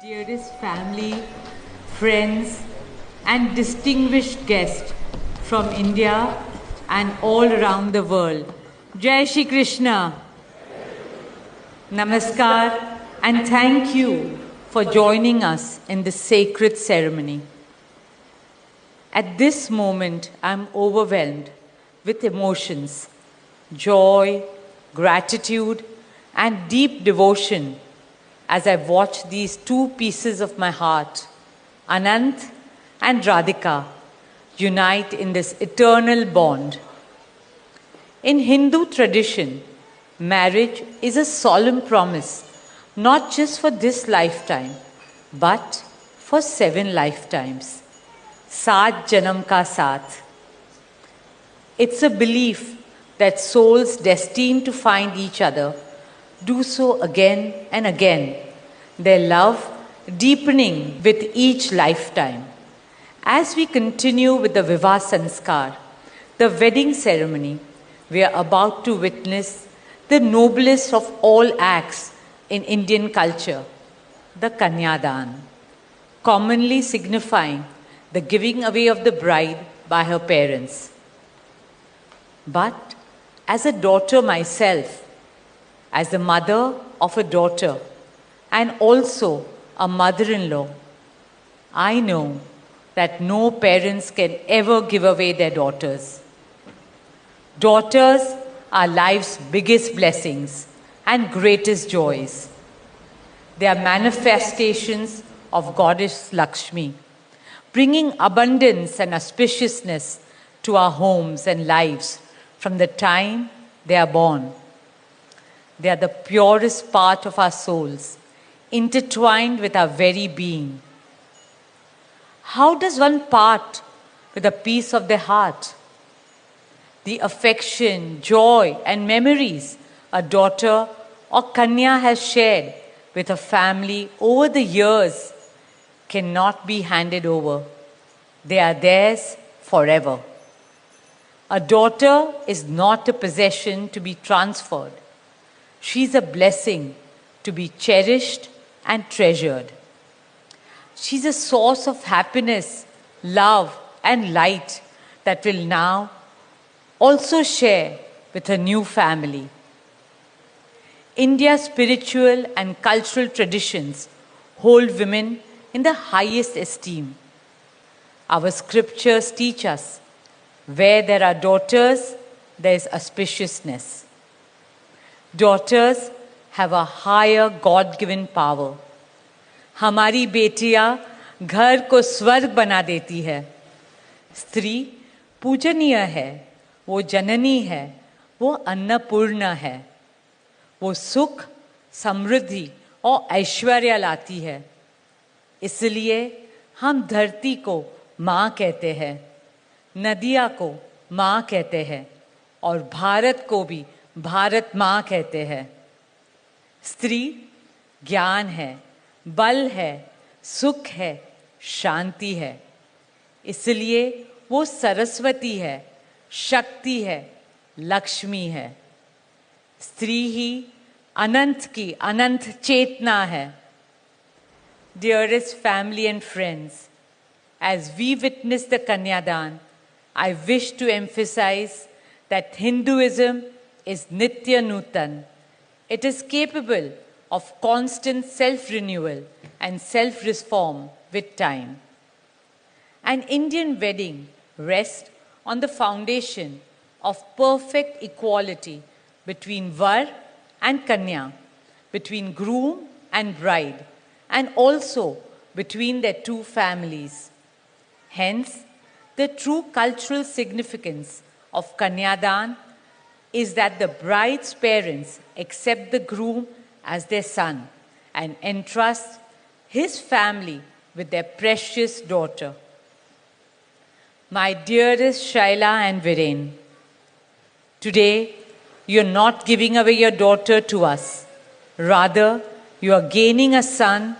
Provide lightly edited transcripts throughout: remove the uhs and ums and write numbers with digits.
Dearest family, friends, and distinguished guests from India and all around the world. Jai Shri Krishna. Namaskar, and thank you for joining us in this sacred ceremony. At this moment, I'm overwhelmed with emotions, joy, gratitude, and deep devotion as I watch these two pieces of my heart, Anant and Radhika, unite in this eternal bond. In Hindu tradition, marriage is a solemn promise, not just for this lifetime, but for 7 lifetimes. Saat Janam Ka Saath. It's a belief that souls destined to find each other do so again and again, their love deepening with each lifetime. As we continue with the Vivah Sanskar, the wedding ceremony, we are about to witness the noblest of all acts in Indian culture, the Kanyadan, commonly signifying the giving away of the bride by her parents. But as a daughter myself, as the mother of a daughter and also a mother-in-law, I know that no parents can ever give away their daughters. Daughters are life's biggest blessings and greatest joys. They are manifestations of Goddess Lakshmi, bringing abundance and auspiciousness to our homes and lives from the time they are born. They are the purest part of our souls, intertwined with our very being. How does one part with a piece of their heart? The affection, joy, and memories a daughter or Kanya has shared with her family over the years cannot be handed over. They are theirs forever. A daughter is not a possession to be transferred. She's a blessing to be cherished and treasured. She's a source of happiness, love, and light that will now also share with her new family. India's spiritual and cultural traditions hold women in the highest esteem. Our scriptures teach us, where there are daughters, there is auspiciousness. Daughters have a higher God-given power. हमारी बेटियां घर को स्वर्ग बना देती है. स्त्री पूजनीय है, वो जननी है, वो अन्नपूर्णा है. वो सुख, समृद्धि और ऐश्वर्य लाती है. इसलिए हम धरती को माँ कहते हैं, नदियाँ को माँ कहते हैं और भारत को भी भारत माँ कहते हैं. स्त्री ज्ञान है, बल है, सुख है, शांति है. इसलिए वो सरस्वती है, शक्ति है, लक्ष्मी है. स्त्री ही अनंत की अनंत चेतना है. Dearest family and friends, as we witness the Kanyadan, I wish to emphasize that Hinduism is Nitya Nutan. It is capable of constant self-renewal and self-reform with time. An Indian wedding rests on the foundation of perfect equality between Var and Kanya, between groom and bride, and also between their two families. Hence, the true cultural significance of Kanyadan is that the bride's parents accept the groom as their son and entrust his family with their precious daughter. My dearest Shaila and Viren, today you are not giving away your daughter to us. Rather, you are gaining a son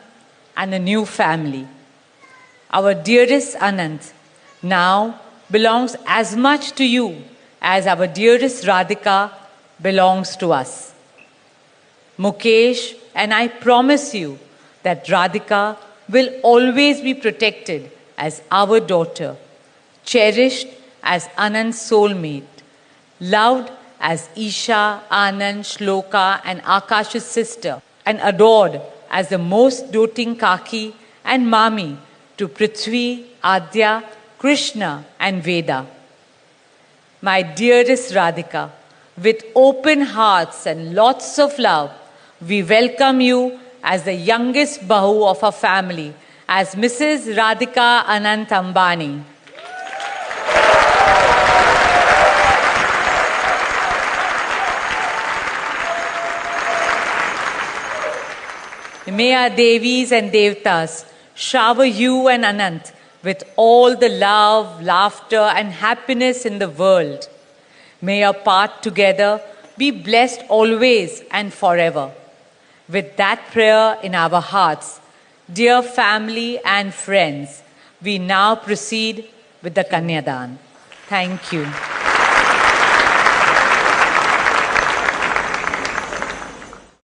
and a new family. Our dearest Anant now belongs as much to you as our dearest Radhika belongs to us. Mukesh and I promise you that Radhika will always be protected as our daughter, cherished as Anand's soulmate, loved as Isha, Anand, Shloka and Akash's sister, and adored as the most doting Kaki and Mami to Prithvi, Adya, Krishna and Veda. My dearest Radhika, with open hearts and lots of love, we welcome you as the youngest Bahu of our family, as Mrs. Radhika Anant Ambani. May our Devis and Devtas shower you and Anant with all the love, laughter and happiness in the world. May your path together be blessed always and forever. With that prayer in our hearts, dear family and friends, we now proceed with the Kanyadan. Thank you.